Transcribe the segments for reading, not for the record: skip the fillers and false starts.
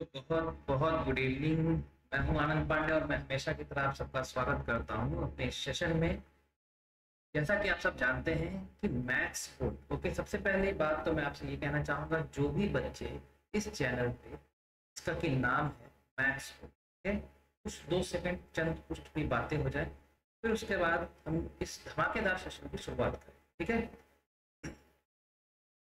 तो बहुत बहुत गुड इवनिंग। मैं हूं आनंद पांडे और मैं हमेशा की तरह आप सबका स्वागत करता हूं अपने इस सेशन में। जैसा कि आप सब जानते हैं कि मैथ्स बोर्ड ओके, सबसे पहली बात तो मैं आपसे ये कहना चाहूंगा, जो भी बच्चे इस चैनल पे इसका कि नाम है मैथ्स बोर्ड, ठीक है, कुछ 2 सेकंड चंद कुछ भी बातें हो जाए, फिर उसके बाद हम इस धमाकेदार सेशन की शुरुआत करें। ठीक है,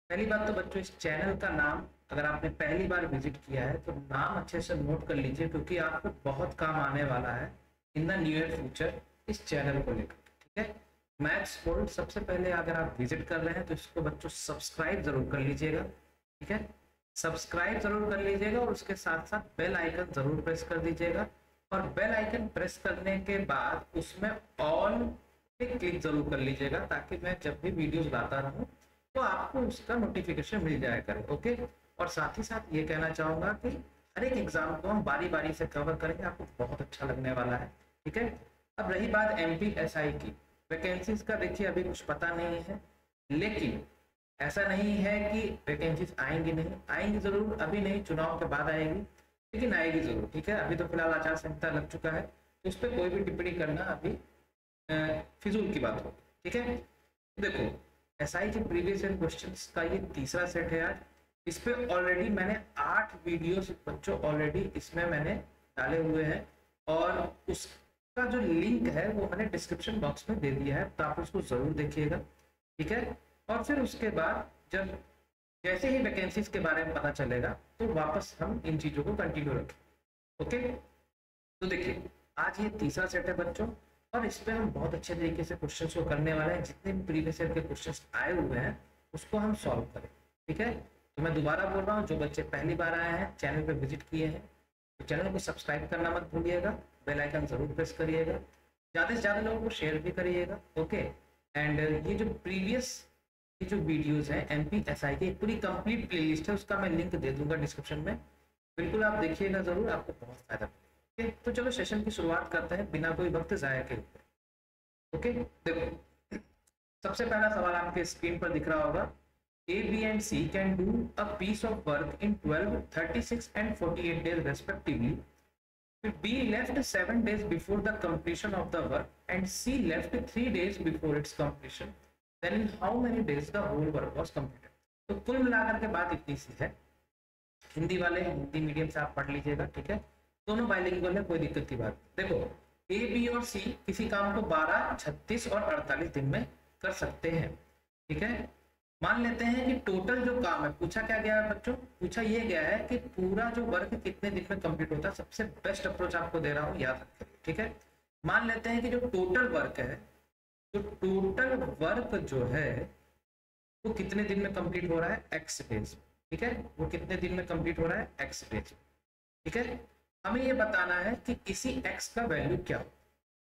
पहली बात तो बच्चों, इस चैनल का नाम अगर आपने पहली बार विजिट किया है तो नाम अच्छे से नोट कर लीजिए, क्योंकि आपको बहुत काम आने वाला है इन द नियर फ्यूचर इस चैनल को लेकर। ठीक है, मैथ्स बोर्ड सबसे पहले अगर आप विजिट कर रहे हैं तो इसको बच्चों सब्सक्राइब जरूर कर लीजिएगा। ठीक है, सब्सक्राइब जरूर कर लीजिएगा और उसके साथ साथ बेल आइकन जरूर प्रेस कर दीजिएगा। और बेल आइकन प्रेस करने के बाद उसमें ऑल पे क्लिक जरूर कर लीजिएगा, ताकि मैं जब भी वीडियोस लाता रहूं तो आपको उसका नोटिफिकेशन मिल जाया करे। ओके, और साथ ही साथ ये कहना चाहूंगा कि हर एक एग्जाम को हम बारी बारी से कवर करेंगे, आपको बहुत अच्छा लगने वाला है। ठीक है, अब रही बात MPSI की वैकेंसीज का, देखिए अभी कुछ पता नहीं है, लेकिन ऐसा नहीं है कि वैकेंसीज आएंगी नहीं, आएंगी जरूर, अभी नहीं, चुनाव के बाद आएगी, लेकिन आएगी जरूर। ठीक है, अभी तो फिलहाल आचार संहिता लग चुका है, तो उस पर कोई भी टिप्पणी करना अभी फिजूल की बात होगी। ठीक है, देखो SI के प्रीवियस ईयर क्वेश्चंस का ये तीसरा सेट है आज। इस पे ऑलरेडी मैंने 8 वीडियोस बच्चों ऑलरेडी इसमें मैंने डाले हुए हैं, और उसका जो लिंक है वो मैंने डिस्क्रिप्शन बॉक्स में दे दिया है, तो आप उसको जरूर देखिएगा। ठीक है, और फिर उसके बाद जब जैसे ही वैकेंसीज के बारे में पता चलेगा तो वापस हम इन चीजों को कंटिन्यू रखें। ओके, तो देखिए आज ये तीसरा सेट है बच्चों, और इस पे हम बहुत अच्छे तरीके से क्वेश्चंस को करने वाले हैं। जितने भी प्रीवियस ईयर के क्वेश्चंस आए हुए हैं उसको हम सॉल्व करें। ठीक है, तो मैं दोबारा बोल रहा हूँ, जो बच्चे पहली बार आए हैं, चैनल पे विजिट किए हैं, तो चैनल को सब्सक्राइब करना मत भूलिएगा, बेल आइकन जरूर प्रेस करिएगा, ज़्यादा से ज़्यादा लोगों को शेयर भी करिएगा। ओके, एंड ये जो प्रीवियस ये जो वीडियोस हैं MPSI की पूरी कंप्लीट प्लेलिस्ट है, उसका मैं लिंक दे दूंगा डिस्क्रिप्शन में, बिल्कुल आप देखिएगा जरूर, आपको बहुत फायदा मिलेगा। तो चलो सेशन की शुरुआत करते हैं बिना कोई वक्त जाया के। ओके, देखो सबसे पहला सवाल आपके स्क्रीन पर दिख रहा होगा, A, B and C can do a piece of work in 12, 36 and 48 days respectively. B left 7 days before the completion of the work and C left 3 days before its completion. Then in how many days the whole work was completed? तो कुल मिलाकर के बात इतनी सी है। हिंदी वाले Hindi medium से आप पढ़ लीजिएगा। ठीक है, दोनों बाइलिंगुअल है, कोई दिक्कत की बात। देखो A, B और C किसी काम को 12, 36 और 48 दिन में कर सकते हैं। ठीक है, मान लेते हैं कि टोटल जो काम है, पूछा क्या गया है बच्चों, पूछा ये गया है कि पूरा जो वर्क कितने दिन में कंप्लीट होता है। सबसे बेस्ट अप्रोच आपको दे रहा हूँ, याद रखें। ठीक है, मान लेते हैं कि जो टोटल वर्क है, जो टोटल वर्क जो है वो कितने दिन में कंप्लीट हो रहा है, x डेज। ठीक है, वो कितने दिन में कंप्लीट हो रहा है, x डेज। ठीक है, हमें ये बताना है कि इसी x का वैल्यू क्या हो।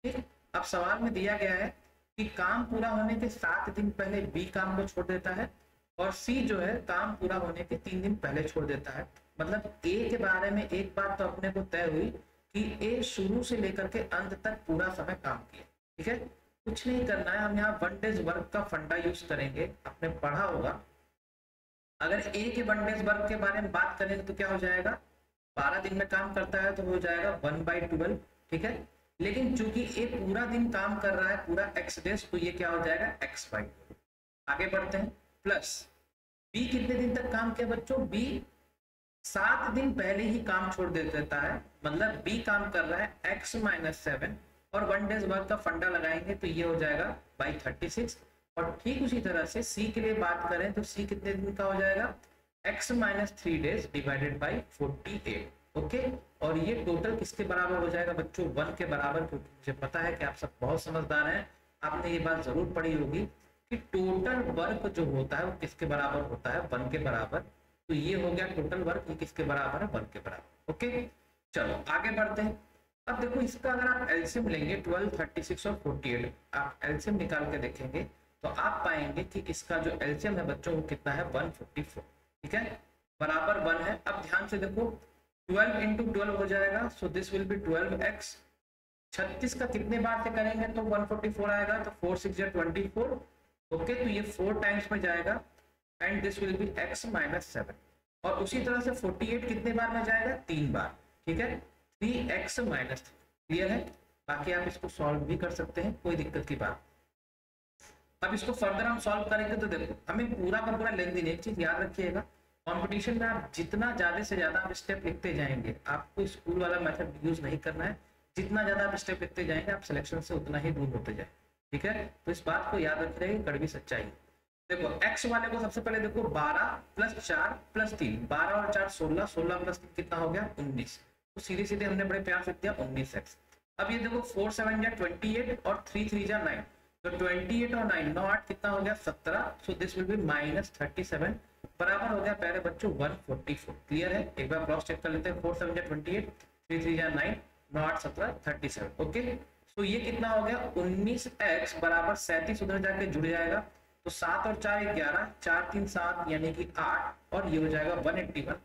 ठीक, अब सवाल में दिया गया है कि काम पूरा होने के 7 दिन पहले B काम को छोड़ देता है, और C जो है काम पूरा होने के 3 दिन पहले छोड़ देता है। मतलब A के बारे में एक बात तो अपने को तय हुई कि A शुरू से लेकर के अंत तक पूरा समय काम किया। ठीक है, कुछ नहीं करना है, हम यहाँ 1 डेज वर्क का फंडा यूज करेंगे, आपने पढ़ा होगा। अगर A के 1 डेज वर्क के बारे में बात करें तो क्या हो जाएगा, 12 दिन में काम करता है तो हो जाएगा 1/12। ठीक है, लेकिन चूंकि A पूरा दिन काम कर रहा है, पूरा x डेज, तो ये क्या हो जाएगा, x/12। आगे बढ़ते हैं, प्लस B कितने दिन तक काम किया बच्चों, B 7 दिन पहले ही काम छोड़ देता है, मतलब B काम कर रहा है x-7, और 1 डेज वर्क का फंडा लगाएंगे तो ये हो जाएगा बाई 36। और ठीक उसी तरह से C के लिए बात करें तो C कितने दिन का हो जाएगा, x-3 days divided by 48। Okay, और ये टोटल किसके बराबर हो जाएगा बच्चों, 1 के बराबर, क्योंकि मुझे पता है कि आप सब बहुत समझदार हैं, आपने ये बात जरूर पढ़ी होगी कि टोटल वर्क जो होता है वो किसके बराबर होता है, 1 के बराबर। तो ये हो गया टोटल वर्क, ये किसके बराबर है, 1 के बराबर। ओके, चलो आगे बढ़ते हैं। अब देखो इसका अगर आप एलसीएम लेंगे 12, 36 और 48, आप एलसीएम निकाल के देखेंगे तो आप पाएंगे कि इसका जो एलसीएम है बच्चों वो कितना है, 154। ठीक है, बराबर 1 है। अब ध्यान से देखो, 12 × 12 हो जाएगा, so this will be 12x। 36 का कितने बार से करेंगे तो 144 आएगा, तो 4 6 24। ओके, तो ये 4 टाइम्स में जाएगा, and this will be x-7। और उसी तरह से 48 कितने बार में जाएगा, 3 बार, ठीक है, 3x माइनस 3। क्लियर है? बाकी आप इसको सॉल्व भी कर सकते हैं, कोई दिक्कत की बात। अब इसको फर्दर हम सॉल्व करेंगे तो देखो हमें पूरा का पूरा लेंथ देनी है। एक चीज याद रखिएगा, कंपटीशन में आप जितना ज्यादा से ज्यादा आप स्टेप लिखते जाएंगे, आपको स्कूल वाला मेथड यूज नहीं करना है। जितना ज्यादा आप स्टेप लिखते जाएंगे आप सिलेक्शन से उतना ही दूर होते जाए, ठीक है? तो इस बात को याद रख रहे, कड़वी सच्चाई। देखो x वाले को सबसे पहले देखो 12 प्लस 4 प्लस 3, 12 और 4 16, 16 प्लस 3 कितना हो गया, 19। तो सीधे सीधे हमने बड़े प्यार से दिया 19x। अब ये देखो 4 7 जा 28 और 3 3 जा 9, तो 28 और 9 9 8 कितना हो गया, 17। So this will be minus 37 बराबर हो गया प्यारे बच्चों 144। क्लियर है? एक बार क्रॉस चेक कर लेते हैं। 4 7 जा 28, 3 3 जा 9, 9 8 17 37। ओके, तो ये कितना हो गया 19x बराबर 37 उधर जाके जुड़ जाएगा, तो 7 और 4 11, 4 3 7 यानी कि 8, और ये हो जाएगा 181।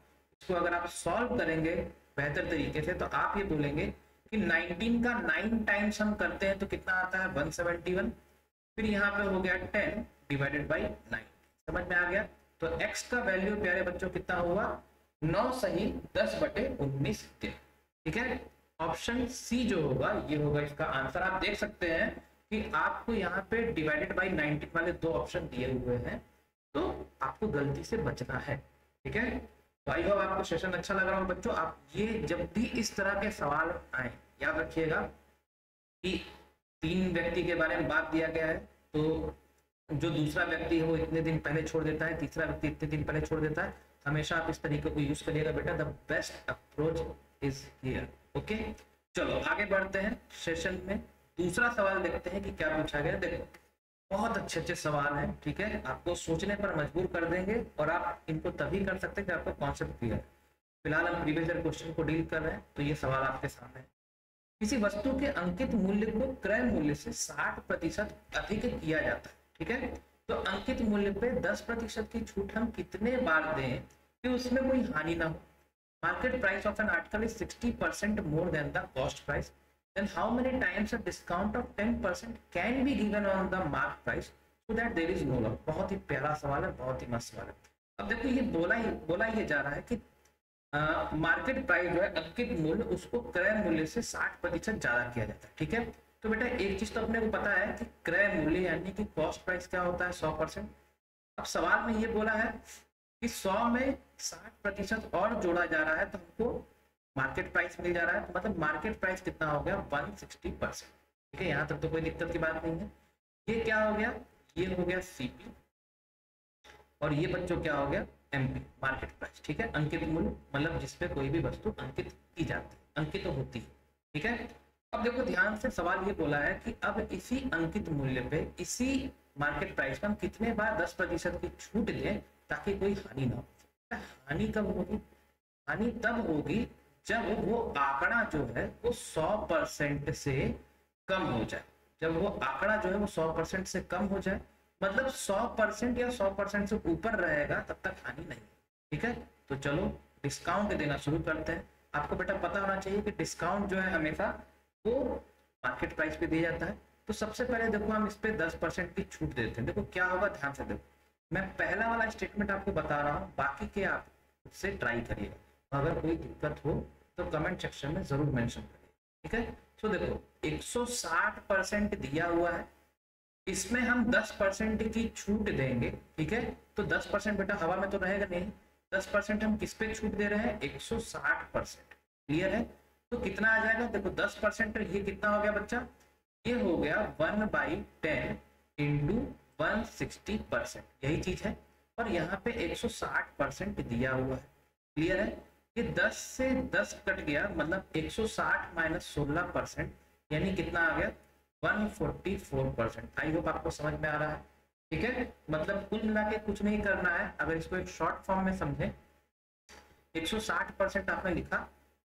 इसको अगर आप सॉल्व करेंगे बेहतर तरीके से तो आप ये बोलेंगे कि 19 का 9 टाइम्स हम करते हैं तो कितना आता है 171। फिर यहाँ पे हो गया 10 डिवाइडेड बाई 9। समझ में आ गया? तो x का वैल्यू प्यारे बच्चों कितना हुआ, 9 सही 10/19 दिन। ठीक है, ऑप्शन सी जो होगा ये होगा इसका आंसर। आप देख सकते हैं कि आपको यहाँ पे डिवाइडेड बाई 19 वाले 2 ऑप्शन दिए हुए हैं, तो आपको गलती से बचना है। ठीक है, तो आई होप आपको सेशन अच्छा लग रहा हो बच्चों। आप ये जब भी इस तरह के सवाल आए याद रखिएगा कि 3 व्यक्ति के बारे में बात दिया गया है, तो जो दूसरा व्यक्ति है वो इतने दिन पहले छोड़ देता है, तीसरा व्यक्ति इतने दिन पहले छोड़ देता है। हमेशा आप इस तरीके को यूज करिएगा बेटा। The best approach is here. Okay, चलो आगे बढ़ते हैं सेशन में। दूसरा सवाल देखते हैं कि क्या पूछा गया। देखो बहुत अच्छे अच्छे सवाल हैं, ठीक है, आपको सोचने पर मजबूर कर देंगे और आप इनको तभी कर सकते हैं जब आपको कॉन्सेप्ट क्लियर है। फिलहाल हम प्रीवियस ईयर क्वेश्चन को डील कर रहे हैं, तो ये सवाल आपके सामने है। किसी वस्तु के अंकित मूल्य को क्रय मूल्य से 60% अधिक किया जाता है, ठीक है, तो अंकित मूल्य पे 10% की छूट हम कितने बार दें कि उसमें कोई हानि ना हो। Market price of an article is 60% more than the cost price, then how many times a discount of 10% can be given on the mark price so that there is no loss। बहुत ही प्यारा सवाल है, बहुत ही मस्त सवाल है। अब देखो ये बोला ये जा रहा है कि मार्केट प्राइस जो है अंकित मूल्य उसको क्रय मूल्य से 60% ज्यादा किया जाता है। ठीक है, तो बेटा एक चीज तो अपने को पता है कि क्रय मूल्य यानी कि कॉस्ट प्राइस क्या होता है 100%। अब सवाल में ये बोला है कि 100 में 60% और जोड़ा जा रहा है तो हमको मार्केट प्राइस मिल जा रहा है, तो मतलब मार्केट प्राइस कितना हो गया 160%। ठीक है, यहाँ तक तो कोई दिक्कत की बात नहीं है। ये क्या हो गया, ये हो गया सीपी, और ये बच्चों क्या हो गया एमपी मार्केट प्राइस। ठीक है, अंकित मूल्य मतलब जिसपे कोई भी वस्तु अंकित की जाती है, अंकित होती है। ठीक है, अब देखो ध्यान से सवाल ये बोला है कि अब इसी अंकित मूल्य पे इसी मार्केट प्राइस पर हम कितने बार 10% की छूट दें ताकि कोई हानि ना हो। हानि कब होगी, हानि तब होगी जब वो आंकड़ा जो है वो 100% से कम हो जाए। जब वो आंकड़ा जो है वो 100% से कम हो जाए, मतलब 100% या 100% से ऊपर रहेगा तब तक हानि नहीं। ठीक है, तो चलो डिस्काउंट देना शुरू करते हैं। आपको बेटा पता होना चाहिए कि डिस्काउंट जो है हमेशा वो मार्केट प्राइस पे दिया जाता है। तो सबसे पहले देखो हम इस पे 10% की छूट देते हैं। देखो क्या होगा, ध्यान से देखो, मैं पहला वाला स्टेटमेंट आपको बता रहा हूँ, बाकी के आप उससे ट्राई करिएगा। अगर कोई दिक्कत हो तो कमेंट सेक्शन में जरूर मेंशन करिए। ठीक है, तो देखो 160% दिया हुआ है, इसमें हम 10% की छूट देंगे। ठीक है, तो 10% बेटा हवा में तो रहेगा नहीं, 10% हम किस पे छूट दे रहे हैं 160%। क्लियर है, तो कितना आ जाएगा, देखो 10% ये कितना हो गया बच्चा, ये हो गया 1/10 इंटू 160%, यही चीज है। और यहाँ पे 160% दिया हुआ है। क्लियर है, ये 10 से 10 कट गया, मतलब 160 माइनस 16% यानी कितना आ गया 144%। आई होप आपको समझ में आ रहा है। ठीक है, मतलब कुल मिला के कुछ नहीं करना है। अगर इसको एक शॉर्ट फॉर्म में समझें, 160% आपने लिखा,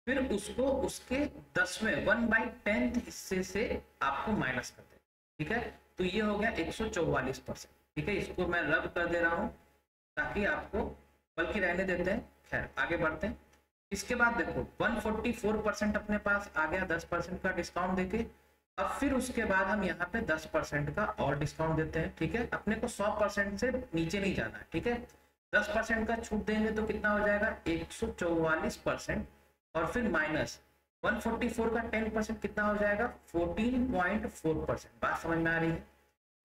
फिर उसको उसके 10वें 1/10 हिस्से से आपको माइनस कर दे। ठीक है, तो ये हो गया 144%। ठीक है, इसको मैं रब कर दे रहा हूं ताकि आपको, बल्कि रहने देते हैं, खैर आगे बढ़ते हैं। इसके बाद देखो 144% अपने पास आ गया 10% का डिस्काउंट देके। अब फिर उसके बाद हम यहाँ पे 10% का और डिस्काउंट देते हैं। ठीक है, अपने को 100% से नीचे नहीं जाना है। ठीक है, 10% का छूट देंगे तो कितना हो जाएगा 144%, और फिर माइनस 144 का 10% कितना हो जाएगा 14.4%। बात समझ में आ रही है?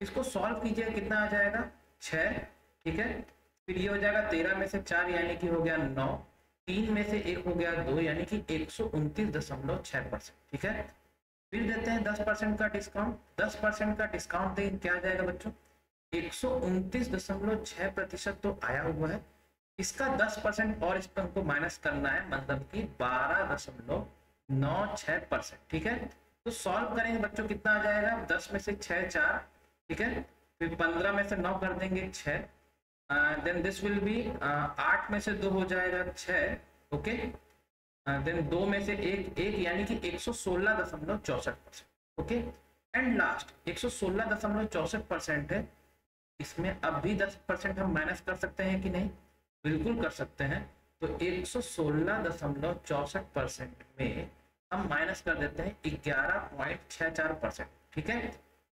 इसको सॉल्व कीजिए, कितना आ जाएगा 6, ठीक है। फिर ये हो जाएगा 13 में से 4 यानी कि हो गया 9, 3 में से 1 हो गया 2 यानी कि 129.6%, ठीक है। फिर देते हैं 10% का डिस्काउंट, 10% का डिस्काउंट देंगे क्या आ जाएगा बच्चों 129.6% तो आया हुआ है, इसका 10% और इस पर हमको माइनस करना है, मतलब कि 12.96%, ठीक है। तो सॉल्व करेंगे बच्चों कितना आ जाएगा 10 में से 6 4, ठीक है। फिर 15 में से 9 कर देंगे 6, देन दिस विल बी 8 में से 2 हो जाएगा 6, ओके। देन 2 में से 1 1 यानी कि 116.64%, ओके। एंड लास्ट 116.64% है, इसमें अब भी 10% हम माइनस कर सकते हैं कि नहीं, बिल्कुल कर सकते हैं। तो 116.64% में हम माइनस कर देते हैं 11.64%, ठीक है।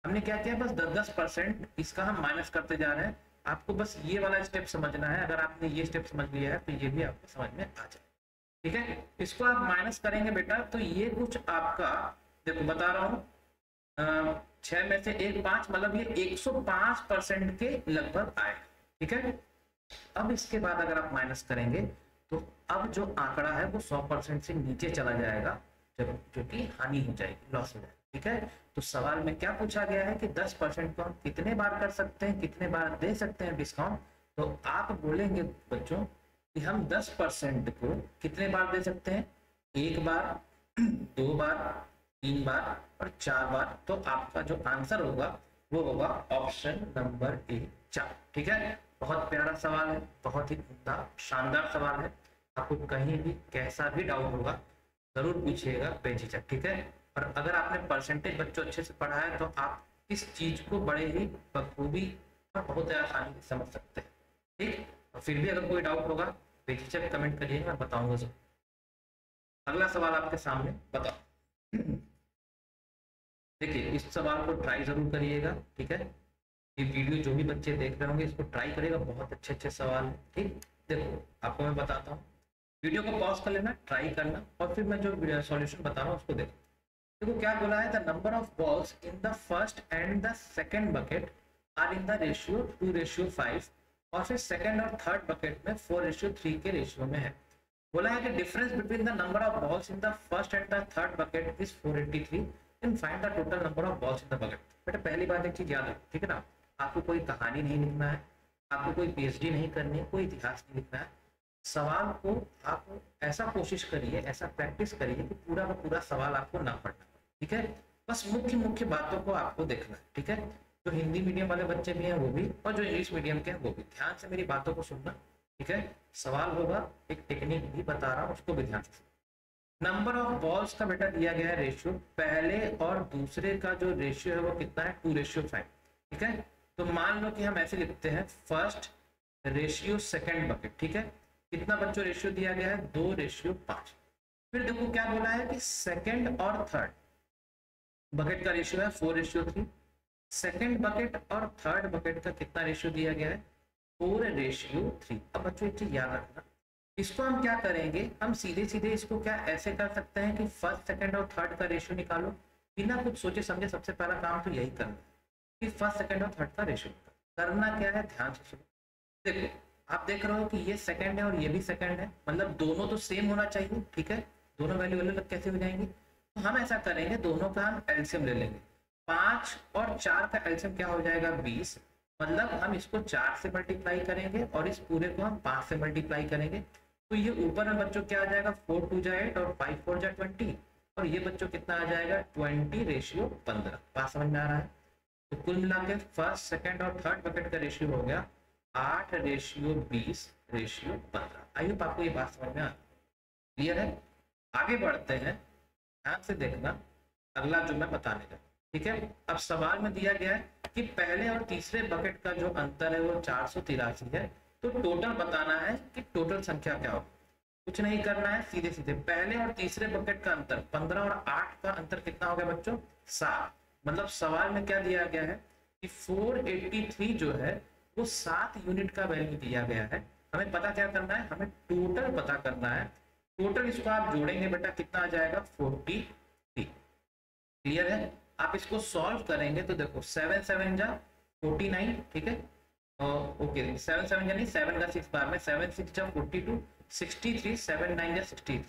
हमने क्या किया बस 10% इसका हम माइनस करते जा रहे हैं। आपको बस ये वाला स्टेप समझना है, अगर आपने ये स्टेप समझ लिया है तो ये भी आपको समझ में आ जाए, ठीक है। इसको आप माइनस करेंगे बेटा तो ये कुछ आपका, देखो बता रहा हूँ 6 में से 1 5, मतलब ये 105% के लगभग आएगा, ठीक है। अब इसके बाद अगर आप माइनस करेंगे तो अब जो आंकड़ा है वो 100% से नीचे चला जाएगा, जो कि हानि हो जाएगी, लॉस हो जाएगा, ठीक है। तो सवाल में क्या पूछा गया है कि 10% को हम कितने बार कर सकते हैं, कितने बार दे सकते हैं डिस्काउंट। तो आप बोलेंगे बच्चों कि हम 10% को कितने बार दे सकते हैं, 1 बार 2 बार 3 बार और 4 बार। तो आपका जो आंसर होगा वो होगा ऑप्शन नंबर ए 4, ठीक है। बहुत प्यारा सवाल है, बहुत ही उम्दा शानदार सवाल है। आपको कहीं भी कैसा भी डाउट होगा जरूर पूछिएगा बेझिझक, ठीक है। और अगर आपने परसेंटेज बच्चों अच्छे से पढ़ा है तो आप इस चीज को बड़े ही बखूबी और बहुत आसानी से समझ सकते हैं, ठीक। और फिर भी अगर कोई डाउट होगा बेझिझक कमेंट करिए, मैं बताऊंगा सर। अगला सवाल आपके सामने बताओ। देखिए इस सवाल को ट्राई जरूर करिएगा, ठीक है। ये वीडियो जो भी बच्चे देख रहे होंगे इसको ट्राई करेगा, बहुत अच्छे अच्छे सवाल है, ठीक। देखो आपको मैं बताता हूँ, वीडियो को पॉज कर लेना, ट्राई करना, और फिर मैं जो सॉल्यूशन बता रहा हूँ उसको देखो। देखो क्या बोला है, the number of balls in the first and the second bucket are in the ratio 2:5, और फिर सेकंड और थर्ड बकेट में 4:3 के रेशियो में है। बोला है कि difference between the number of balls in the first and the third bucket is 483 and find the total number of balls in the bucket. बेटा पहली बात एक चीज याद रखो, ठीक है ना, आपको कोई कहानी नहीं लिखना है, आपको कोई पीएचडी नहीं करनी है, कोई इतिहास नहीं लिखना है। सवाल को आप ऐसा कोशिश करिए, ऐसा प्रैक्टिस करिए कि पूरा का पूरा सवाल आपको ना पढ़ना, ठीक है। बस मुख्य मुख्य बातों को आपको देखना है, ठीक है। जो हिंदी मीडियम वाले बच्चे भी हैं वो भी, और जो इंग्लिश मीडियम के हैं वो भी, ध्यान से मेरी बातों को सुनना, ठीक है। सवाल होगा, एक टेक्निक भी बता रहा हूँ, उसको भी ध्यान से। नंबर ऑफ बॉल्स का बेटा दिया गया है रेशियो, पहले और दूसरे का जो रेशियो है वो कितना है 2:5, ठीक है। तो मान लो कि हम ऐसे लिखते हैं फर्स्ट रेशियो सेकंड बकेट, ठीक है। कितना बच्चों रेशियो दिया गया है 2:5। फिर देखो क्या बोला है कि सेकंड और थर्ड बकेट का रेशियो है 4:3। सेकंड बकेट और थर्ड बकेट का कितना रेशियो दिया गया है 4:3। अब बच्चों एक चीज याद रखना, इसको हम क्या करेंगे, हम सीधे सीधे इसको क्या ऐसे कर सकते हैं कि फर्स्ट सेकंड और थर्ड का रेशियो निकालो, बिना कुछ सोचे समझे। सबसे पहला काम तो यही करना है कि फर्स्ट सेकंड और थर्ड का रेशियो करना क्या है, ध्यान से सुनो। देखो आप देख रहे हो कि ये सेकंड है और ये भी सेकंड है, मतलब दोनों तो सेम होना चाहिए, ठीक है। दोनों वैल्यू अलग अलग कैसे हो जाएंगी, तो हम ऐसा करेंगे, दोनों का हम एलसीएम ले लेंगे। 5 और 4 का एलसीएम क्या हो जाएगा 20, मतलब हम इसको 4 से मल्टीप्लाई करेंगे और इस पूरे को हम 5 से मल्टीप्लाई करेंगे। तो ये ऊपर में बच्चों क्या आ जाएगा 4 2 जा 8 और 5 4 जा 20, और ये बच्चों कितना आ जाएगा 20:15। बात समझ में आ रहा है। तो कुल मिला के फर्स्ट सेकंड और थर्ड बकेट का रेशियो हो गया 8:20:15। आई होप आपको ये बात समझ में आ क्लियर है। आगे बढ़ते हैं, ध्यान से देखना अगला जो मैं बताने का, ठीक है। अब सवाल में दिया गया है कि पहले और तीसरे बकेट का जो अंतर है वो 483 है, तो टोटल बताना है कि टोटल संख्या क्या होगी। कुछ नहीं करना है, सीधे सीधे पहले और तीसरे बकेट का अंतर 15 और 8 का अंतर कितना हो गया बच्चों 7। मतलब सवाल में क्या दिया गया है कि 483 जो है वो 7 यूनिट का वैल्यू दिया गया है, हमें पता क्या करना है, हमें टोटल पता करना है। टोटल इसको आप जोड़ेंगे बेटा कितना आ जाएगा 43। क्लियर है? आप इसको सॉल्व करेंगे तो देखो 7 7 जा 49, ठीक है। ओके 7 7 जा नहीं, 7 का 6 बार में 7 6 जा 42, 63, 7 9 जा 63,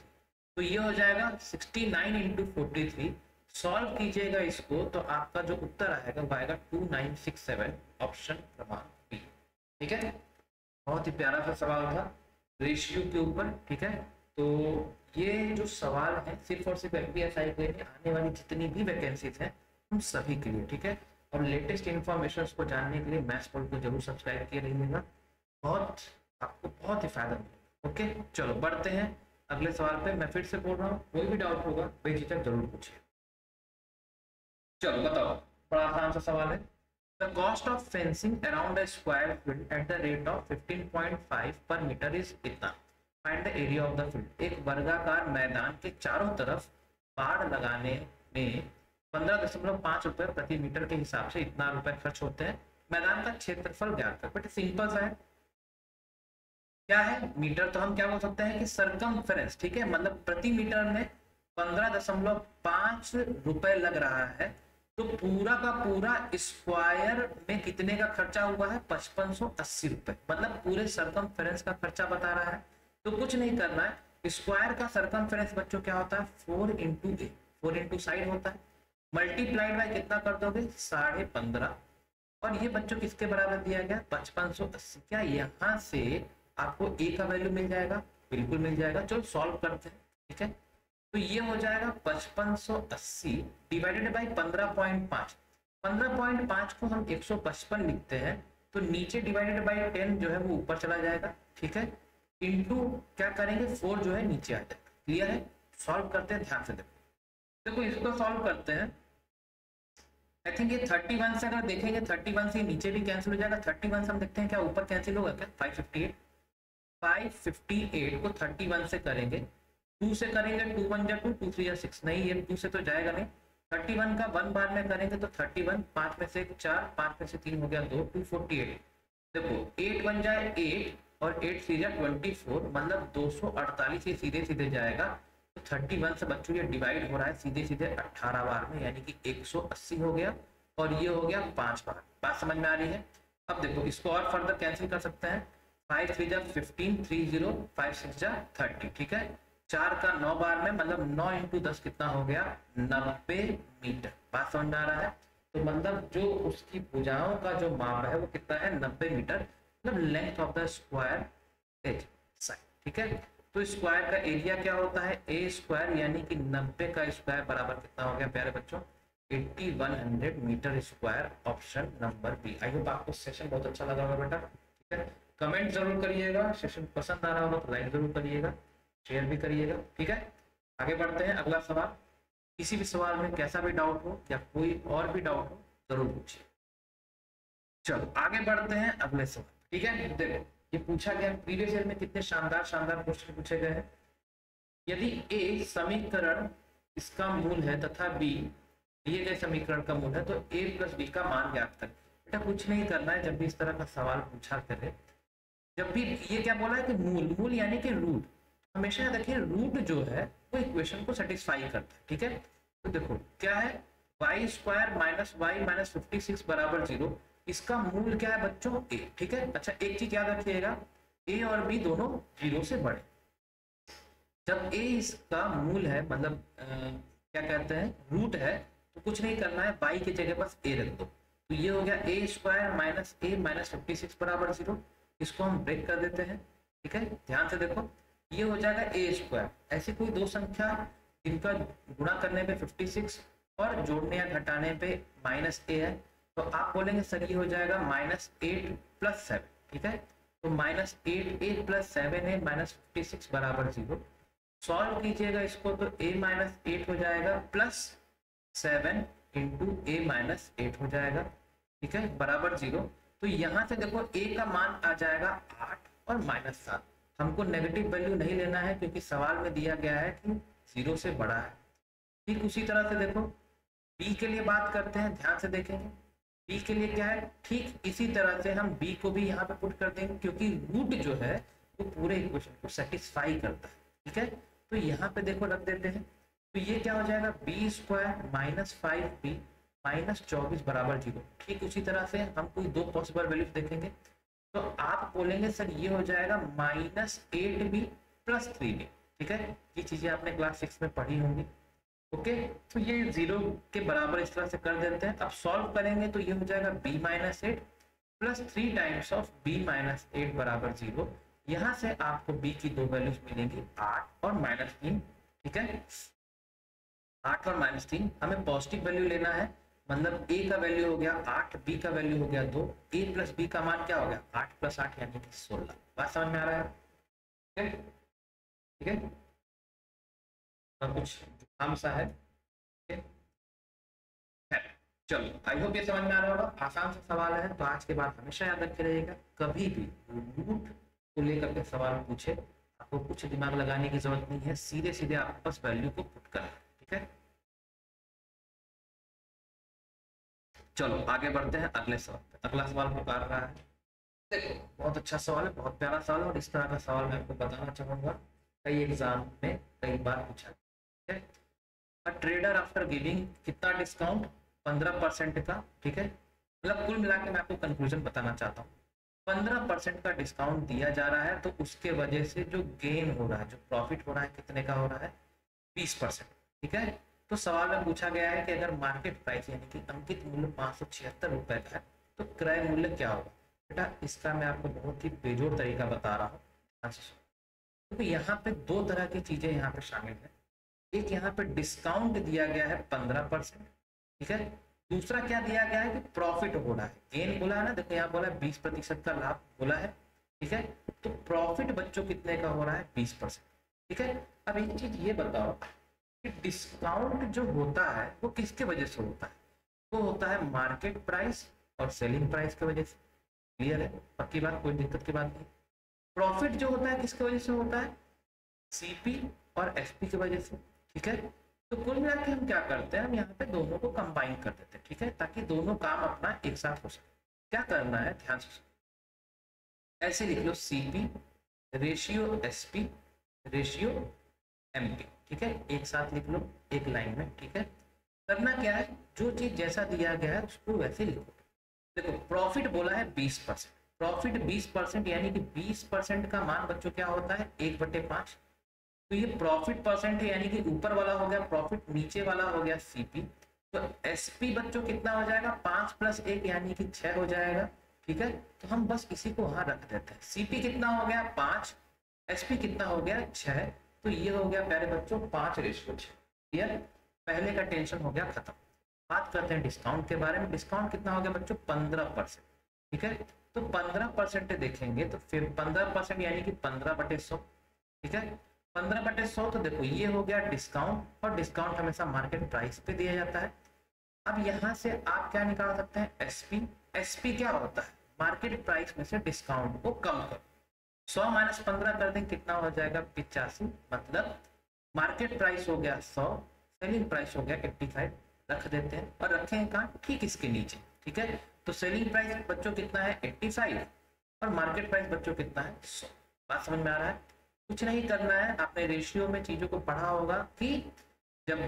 तो ये हो जाएगा 69 इंटू 43। सॉल्व कीजिएगा इसको तो आपका जो उत्तर आएगा वो आएगा 2967, ऑप्शन क्रमांक बी। ठीक है, बहुत ही प्यारा सा सवाल था रेशियो के ऊपर। ठीक है, तो ये जो सवाल है सिर्फ और सिर्फ एमपीएसआई के लिए, आने वाली जितनी भी वैकेंसीज हैं उन सभी के लिए। ठीक है, और लेटेस्ट इन्फॉर्मेशन को जानने के लिए मैथ्स पोल को जरूर सब्सक्राइब किए रहिएगा, बहुत आपको बहुत ही फायदा मिलेगा। ओके, चलो बढ़ते हैं अगले सवाल पे। मैं फिर से बोल रहा हूँ, कोई भी डाउट होगा बेझिझक जरूर पूछिए। चलो बताओ, बड़ा आसान सा सवाल है। The cost of fencing around a square field at the rate of 15.5 पर मीटर इज इतना। Find the area of the field. एक वर्गाकार मैदान के चारों तरफ बाड़ लगाने में 15.5 रुपए प्रति मीटर के हिसाब से इतना रुपए खर्च होते हैं। मैदान का क्षेत्रफल ज्ञात कर। बट सिंपल सा है, क्या है मीटर, तो हम क्या बोल सकते हैं कि सरकमफेरेंस। ठीक है, मतलब प्रति मीटर में 15.5 रुपए लग रहा है, तो पूरा का पूरा स्क्वायर में कितने का खर्चा हुआ है 5580 रुपए, मतलब पूरे सरकमफेरेंस का खर्चा बता रहा है। तो कुछ नहीं करना है, स्क्वायर का सरकमफेरेंस बच्चों क्या होता है 4 इंटू ए, 4 इंटू साइड होता है, मल्टीप्लाइड बाय कितना कर दोगे 15.5, और ये बच्चों किसके बराबर दिया गया 5580। क्या यहाँ से आपको ए का वैल्यू मिल जाएगा? बिल्कुल मिल जाएगा। चलो सॉल्व करते हैं। ठीक है, तो ये हो जाएगा 5580 डिवाइडेड बाई 15.5। 15.5 को हम 155 लिखते हैं, तो नीचे डिवाइडेड बाई 10 जो है वो ऊपर चला जाएगा। ठीक है, इंटू क्या करेंगे 4 जो है नीचे आ जाएगा। क्लियर है? सॉल्व करते हैं, ध्यान से देखो इसको सॉल्व करते हैं। आई थिंक ये 31 से अगर देखेंगे 31 से नीचे भी कैंसिल हो जाएगा। 31 से हम देखते हैं क्या ऊपर कैंसिल होगा क्या 558 को 31 से करेंगे, 2 से करेंगे 2 1 जा 2, 2 3 जा 6, नहीं ये 2 से तो जाएगा नहीं। 31 का 1 बार में करेंगे तो 31, 5 में से 4, 5 में से 3 हो गया 2, 248। देखो 8 बन जाए 8 और 8 3 जा 24, मतलब 248 ये सीधे सीधे जाएगा। तो 31 से बच्चों ये डिवाइड हो रहा है सीधे सीधे 18 बार में, यानी कि 180 हो गया, और ये हो गया 5 बार। बात समझ में आ रही है? अब देखो इसको और फर्दर कैंसिल कर सकते हैं। 5 3 जा 15, 30, 5 6 जा 30। ठीक है, 4 का 9 बार में, मतलब 9 इंटू 10 कितना हो गया 90 मीटर। बात समझ में आ रहा है? तो मतलब जो उसकी भुजाओं का जो माप है वो कितना है 90 मीटर, मतलब length of the square edge side. ठीक है, तो स्क्वायर का एरिया क्या होता है ए स्क्वायर, यानी कि 90 का स्क्वायर बराबर कितना हो गया प्यारे बच्चों 8100 metre square, option number B. I hope आपको सेशन बहुत अच्छा लगा होगा बेटा। ठीक है, कमेंट जरूर करिएगा, सेशन पसंद आ रहा होगा तो लाइक जरूर करिएगा, शेयर भी करिएगा। ठीक है, आगे बढ़ते हैं। अगला सवाल, किसी भी सवाल में कैसा भी डाउट हो या कोई और भी डाउट हो जरूर पूछिए। चलो आगे बढ़ते हैं अगले सवाल। ठीक है, देखो ये पूछा गया प्रीवियस ईयर में, कितने शानदार शानदार क्वेश्चन पूछे गए हैं। यदि ए समीकरण इसका मूल है तथा बी दिए गए समीकरण का मूल है, तो ए प्लस बी का मान ज्ञात कर। बेटा कुछ नहीं करना है, जब भी इस तरह का सवाल पूछा करे, जब भी ये क्या बोला है कि मूल, मूल यानी कि रूट, हमेशा देखिए रूट जो है वो इक्वेशन को सेटिस्फाई करता है। ठीक है, तो देखो क्या है Y square minus Y minus 56 बराबर 0, इसका मूल क्या है बच्चों ए। ठीक है, अच्छा एक चीज याद रखिएगा, ए और बी दोनों 0 से बड़े। जब ए इसका मूल है, मतलब क्या कहते हैं रूट है, तो कुछ नहीं करना है, बाई की जगह बस ए रख दो। तो ये हो गया ए स्क्वायर माइनस ए माइनस 56 बराबर 0, इसको हम ब्रेक कर देते हैं। ठीक है, ध्यान से देखो ये हो जाएगा ए स्क्वायर। ऐसी कोई दो संख्या जिनका गुणा करने पे 56 और जोड़ने या घटाने पे माइनस ए है, तो आप बोलेंगे सर ये हो जाएगा -8 + 7। ठीक है, तो -8 a + 7 है -56 बराबर 0। सॉल्व कीजिएगा इसको तो a - 8 हो जाएगा प्लस 7 इंटू a - 8 हो जाएगा। ठीक है, बराबर 0। तो यहाँ से देखो a का मान आ जाएगा 8 और -7। हमको नेगेटिव वैल्यू नहीं लेना है क्योंकि सवाल में दिया गया है कि 0 से बड़ा है। ठीक उसी तरह से देखो b के लिए बात करते हैं, ध्यान से देखेंगे बी के लिए क्या है, ठीक इसी तरह से हम बी को भी यहाँ पे पुट कर देंगे, क्योंकि रूट जो है वो पूरे इक्वेशन को सेटिस्फाई करता है। ठीक है, तो यहाँ पे देखो रख देते हैं, तो ये क्या हो जाएगा, B square minus 5b minus 24 बराबर 0। ठीक उसी तरह से हम कोई दो पॉसिबल वैल्यूज देखेंगे, तो आप बोलेंगे सर ये हो जाएगा -8b प्लस 3b। ठीक है, ये चीजें आपने क्लास 6 में पढ़ी होंगी। ओके, तो ये 0 के बराबर इस तरह से कर देते हैं। अब सॉल्व करेंगे तो ये हो जाएगा b minus 8 plus 3 times of b minus 8 बराबर 0। यहाँ से आपको b की दो वैल्यूज मिलेंगी 8 और -3। ठीक है, 8 और -3 हमें पॉजिटिव वैल्यू लेना है, मतलब a का वैल्यू हो गया 8, b का वैल्यू हो गया 2, a प्लस b का मान क्या हो गया 8 प्लस 8 यानी कि 16। बात समझ में आ रहा है? ठीक है, ठीक है, और कुछ जुकाम सा है। ठीक है, चलो आई होप ये समझ में आ रहा होगा। आसान सा सवाल है, तो आज के बाद हमेशा याद रखे रहिएगा, कभी भी रूट को लेकर के सवाल पूछे आपको कुछ दिमाग लगाने की जरूरत नहीं है, सीधे सीधे आपको बस वैल्यू को पुट करना है। ठीक है, चलो आगे बढ़ते हैं अगले सवाल पे। अगला सवाल पुकार रहा है, देखो बहुत अच्छा सवाल है, बहुत प्यारा सवाल है, और इस तरह का सवाल मैं आपको बताना चाहूंगा कई एग्जाम में कई बार पूछा। ठीक है, अ ट्रेडर आफ्टर गिविंग कितना डिस्काउंट, 15% का। ठीक है, मतलब कुल मिला के मैं आपको कंक्लूजन बताना चाहता हूँ, 15% का डिस्काउंट दिया जा रहा है, तो उसके वजह से जो गेन हो रहा है, जो प्रॉफिट हो रहा है, कितने का हो रहा है, 20%। ठीक है, तो सवाल में पूछा गया है कि अगर मार्केट प्राइस यानी कि अंकित मूल्य 576 रुपए का है, तो क्रय मूल्य क्या होगा। बेटा इसका मैं आपको बहुत ही बेजोड़ तरीका बता रहा हूँ। तो यहाँ पे दो तरह की चीजें यहाँ पे शामिल है। एक यहाँ पे डिस्काउंट दिया गया है 15%। ठीक है, दूसरा क्या दिया गया है कि प्रॉफिट हो रहा है, गेन बोला है ना, देखो यहाँ बोला है 20% का लाभ बोला है। ठीक है, तो प्रॉफिट बच्चों कितने का हो रहा है, 20%। ठीक है, अब एक चीज ये बताओ कि डिस्काउंट जो होता है वो किसके वजह से होता है, वो होता है मार्केट प्राइस और सेलिंग प्राइस की वजह से। क्लियर है, पक्की बात, कोई दिक्कत की बात नहीं। प्रॉफिट जो होता है किसकी वजह से होता है, सीपी और एसपी की वजह से। ठीक है, तो कुल मिला के हम क्या करते हैं, हम यहाँ पे दोनों को कंबाइन कर देते हैं। ठीक है, ताकि दोनों काम अपना एक साथ हो सके। क्या करना है, ध्यान से ऐसे लिख लो, CP ratio SP ratio MP. ठीक है, एक साथ लिख लो एक लाइन में। ठीक है, करना क्या है, जो चीज जैसा दिया गया है उसको वैसे लिखो। देखो प्रॉफिट बोला है 20%, प्रॉफिट 20% यानी कि 20% का मान बच्चों क्या होता है, 1/5। तो ये प्रॉफिट परसेंट है, यानी कि ऊपर वाला हो गया प्रॉफिट, नीचे वाला हो गया सीपी। तो एसपी बच्चों कितना हो जाएगा, 5 + 1 यानी कि 6 हो जाएगा। ठीक है, तो हम बस इसी को वहां रख देते हैं। सीपी कितना हो गया 5, एसपी कितना हो गया 6, तो ये हो गया प्यारे बच्चों 5:6। क्लियर, पहले का टेंशन हो गया खत्म। बात करते हैं डिस्काउंट के बारे में। डिस्काउंट कितना हो गया बच्चों, 15%। ठीक है, तो 15% देखेंगे तो फिर 15% यानी कि 15/100। ठीक है, 15/100, तो देखो ये हो गया डिस्काउंट, और डिस्काउंट हमेशा मार्केट प्राइस पे दिया जाता है। अब यहाँ से आप क्या निकाल सकते हैं, एसपी। एसपी क्या होता है, मार्केट प्राइस में से डिस्काउंट को कम करो। 100 - 15 कर दें, कितना हो जाएगा 85। मतलब मार्केट प्राइस हो गया 100, सेलिंग प्राइस हो गया 85। रख देते हैं, और रखेंगे कहाँ, ठीक इसके नीचे। ठीक है, तो सेलिंग प्राइस बच्चों कितना है 85, और मार्केट प्राइस बच्चों कितना है 100। बात समझ में आ रहा है? कुछ नहीं करना है, आपने रेशियो में चीजों को पढ़ा होगा कि जब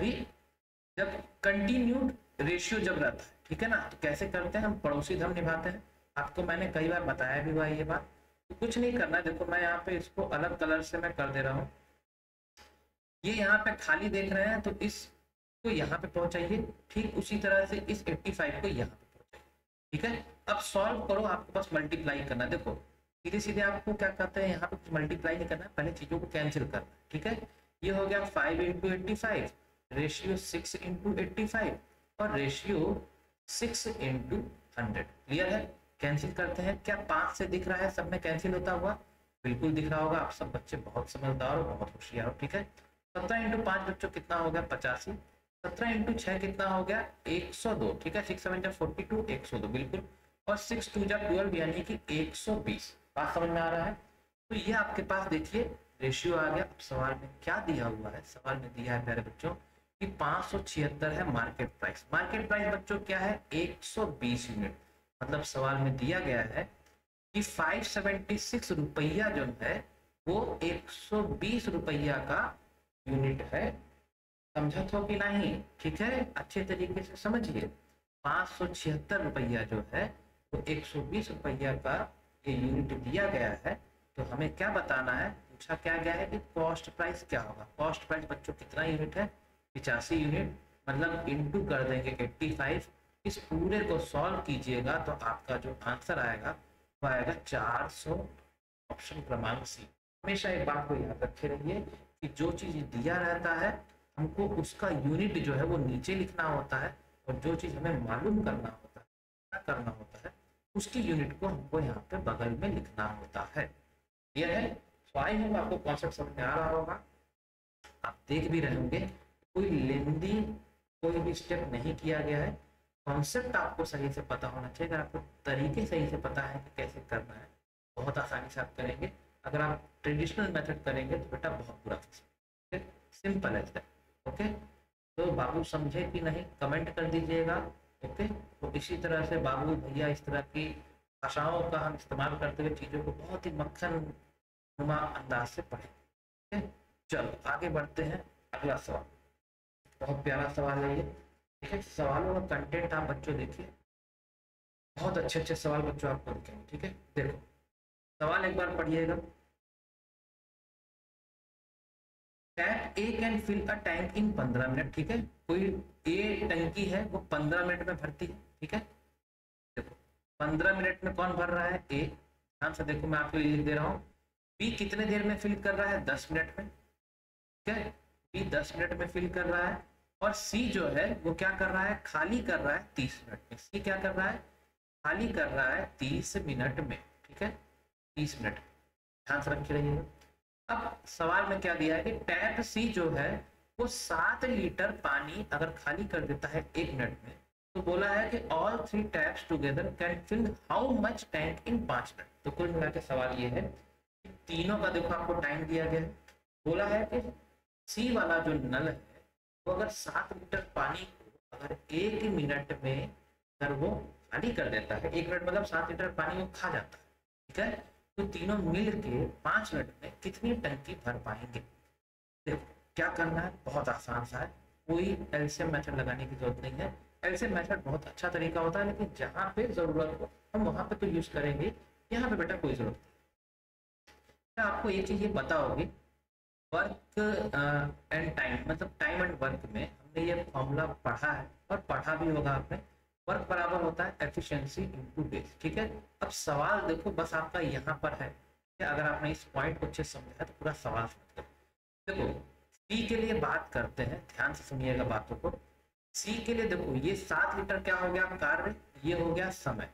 कंटिन्यूड रेशियो जब रहता है, ठीक है ना, तो कैसे करते हैं हम, पड़ोसी धर्म निभाते हैं। आपको मैंने कई बार बताया भी हुआ ये बात। तो कुछ नहीं करना है, देखो मैं यहाँ पे इसको अलग कलर से मैं कर दे रहा हूँ। ये यहाँ पे खाली देख रहे हैं, तो इसको यहाँ पे पहुंचाइए, ठीक उसी तरह से इस 85 को यहाँ पे पहुंचाइए। ठीक है, अब सॉल्व करो, आपको बस मल्टीप्लाई करना। देखो सीधे सीधे आपको क्या कहते हैं, यहाँ पे कुछ मल्टीप्लाई नहीं करना, पहले चीजों को कैंसिल करना। ठीक है, ये हो गया 5 × 85, रेशियो 6 × 85, और रेशियो 6 × 100। क्लियर है, कैंसिल करते हैं। क्या 5 से दिख रहा है सब में कैंसिल होता हुआ, बिल्कुल दिख रहा होगा। आप सब बच्चे बहुत समझदार हो, बहुत होशियार हो। ठीक है, 17 × 5 बच्चों कितना हो गया 85, 17 × 6 कितना हो गया 102। ठीक है, 6 7 42, 102 बिल्कुल, और 6 2 12 यानी कि 120। बात समझ में आ रहा है? तो ये आपके पास देखिए रेशियो आ गया। सवाल में क्या दिया हुआ है, सवाल में दिया है प्यारे बच्चों कि 576 है मार्केट प्राइस। मार्केट प्राइस बच्चों क्या है? 120 यूनिट। मतलब सवाल में दिया गया है कि 576 रुपया जो है वो 120 रुपया का यूनिट है। समझा तो कि नहीं? ठीक है, अच्छे तरीके से समझिए। 576 रुपया जो है वो 120 रुपया का ये यूनिट दिया गया है। तो हमें क्या बताना है? पूछा क्या गया है कि कॉस्ट प्राइस क्या होगा। कॉस्ट प्राइस बच्चों कितना यूनिट है? 85 यूनिट। मतलब इंटू कर देंगे 85। इस पूरे को सॉल्व कीजिएगा तो आपका जो आंसर आएगा वो आएगा 400। ऑप्शन क्रमांक सी। हमेशा एक बात को याद रखे रहिए कि जो चीज दिया रहता है हमको उसका यूनिट जो है वो नीचे लिखना होता है, और जो चीज हमें मालूम करना होता है, क्या करना होता है, उसकी यूनिट को हमको यहाँ पे बगल में लिखना होता है। यह है। तो आई होगा आपको कॉन्सेप्ट समझ में आ रहा होगा। आप देख भी रहे होंगे कोई लेंदी कोई भी स्टेप नहीं किया गया है। कॉन्सेप्ट आपको सही से पता होना चाहिए। अगर आपको तरीके सही से पता है कि कैसे करना है, बहुत आसानी से आप करेंगे। अगर आप ट्रेडिशनल मेथड करेंगे तो बेटा बहुत बुरा फंसेगा। सिंपल है दैट। ओके, तो बाबू समझे कि नहीं कमेंट कर दीजिएगा। ओके, तो इसी तरह से बाबू भैया इस तरह की भाषाओं का हम इस्तेमाल करते हुए चीज़ों को बहुत ही मक्खन नुमा अंदाज से पढ़ें। ठीक है, चलो आगे बढ़ते हैं। अगला सवाल बहुत प्यारा सवाल है ये। ठीक है, सवालों का कंटेंट आप बच्चों देखिए, बहुत अच्छे अच्छे सवाल बच्चों आपको दिखेंगे। ठीक है, देखो सवाल एक बार पढ़िएगा। Tap A can fill a tank in 15 minute. ठीक है, कोई ए टंकी है वो 15 मिनट में भरती है। ठीक है, देखो 15 मिनट में कौन भर रहा है? ए। ध्यान से देखो, मैं आपको लिख दे रहा हूँ। बी कितने देर में फिल कर रहा है? 10 मिनट में। ठीक है, बी 10 मिनट में फिल कर रहा है। और सी जो है वो क्या कर रहा है? खाली कर रहा है 30 मिनट में। सी क्या कर रहा है? खाली कर रहा है 30 मिनट में। ठीक है, 30 मिनट। ध्यान से रखे रहिएगा। अब सवाल में क्या दिया है कि टैप सी जो है वो 7 लीटर पानी अगर खाली कर देता है 1 मिनट में, तो बोला है कि all 3 taps together can fill how much tank in 5 minute. तो कुल मिला के सवाल ये है कि तीनों का देखो आपको टाइम दिया गया है। बोला है कि सी वाला जो नल है वो अगर 7 लीटर पानी को अगर 1 मिनट में अगर वो खाली कर देता है, 1 मिनट मतलब 7 लीटर पानी वो खा जाता है। ठीक है, तो तीनों मिल के 5 मिनट में कितनी टंकी भर पाएंगे? देखो क्या करना है, बहुत आसान सा है। कोई एलसीएम मेथड लगाने की जरूरत नहीं है। एलसीएम मेथड बहुत अच्छा तरीका होता है, लेकिन जहाँ पे जरूरत हो हम वहां पे तो यूज करेंगे। यहाँ पे बेटा कोई जरूरत नहीं। आपको ये चीज ये पता होगी, वर्क एंड टाइम मतलब टाइम एंड वर्क में हमने ये फॉर्मूला पढ़ा है और पढ़ा भी होगा आपने। वर्क बराबर होता है एफिशिएंसी इनटू डेज। ठीक है, अब सवाल देखो बस आपका यहाँ पर है कि अगर आपने इस पॉइंट को अच्छे से समझा है तो पूरा सवाल समझ लो। देखो सी के लिए बात करते हैं, ध्यान से सुनिएगा बातों को। सी के लिए देखो ये 7 लीटर क्या हो गया? कार्य। ये हो गया समय।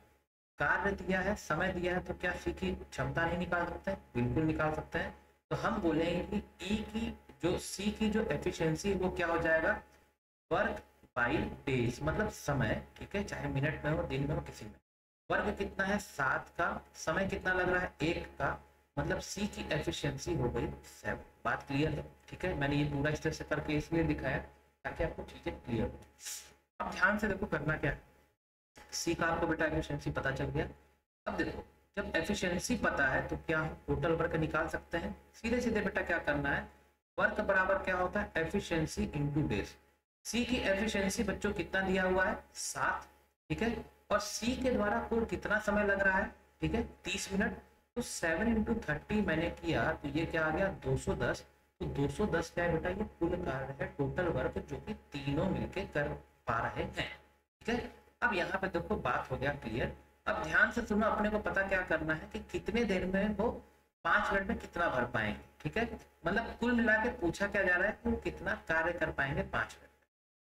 कार्य दिया है, समय दिया है, तो क्या सी की क्षमता नहीं निकाल सकते हैं? बिल्कुल निकाल सकते हैं। तो हम बोलेंगे कि ई की जो सी की जो एफिशिएंसी वो क्या हो जाएगा? वर्क बाई डेज मतलब समय। ठीक है, चाहे मिनट में हो, दिन में हो, किसी में। वर्क कितना है? 7 का। समय कितना लग रहा है? 1 का। मतलब सी की एफिशिएंसी हो गई 7। बात क्लियर है? ठीक है, मैंने ये पूरा इस तरह से करके इसलिए दिखाया ताकि आपको चीजें क्लियर हो। अब ध्यान से देखो करना क्या है। सी का आपको बेटा एफिशिएंसी पता चल गया। अब देखो जब एफिशिएंसी पता है तो क्या हम टोटल वर्क निकाल सकते हैं? सीधे सीधे बेटा क्या करना है, वर्क बराबर क्या होता है? Efficiency into days. सी की एफिशिएंसी बच्चों कितना दिया हुआ है? 7। ठीक है, और सी के द्वारा कुल कितना समय लग रहा है? ठीक है, 30 मिनट। तो 7 इंटू 30 मैंने किया तो ये क्या आ गया? 210। तो 210 क्या है बेटा? ये कुल कार्य है, टोटल वर्क जो कि तीनों मिलके कर पा रहे हैं। ठीक है, अब यहाँ पे देखो बात हो गया क्लियर। अब ध्यान से सुनो, अपने को पता क्या करना है कि कितने देर में वो 5 मिनट में कितना भर पाएंगे। ठीक है, मतलब कुल मिला के पूछा क्या जा रहा है कि वो कितना कार्य कर पाएंगे 5 मिनट।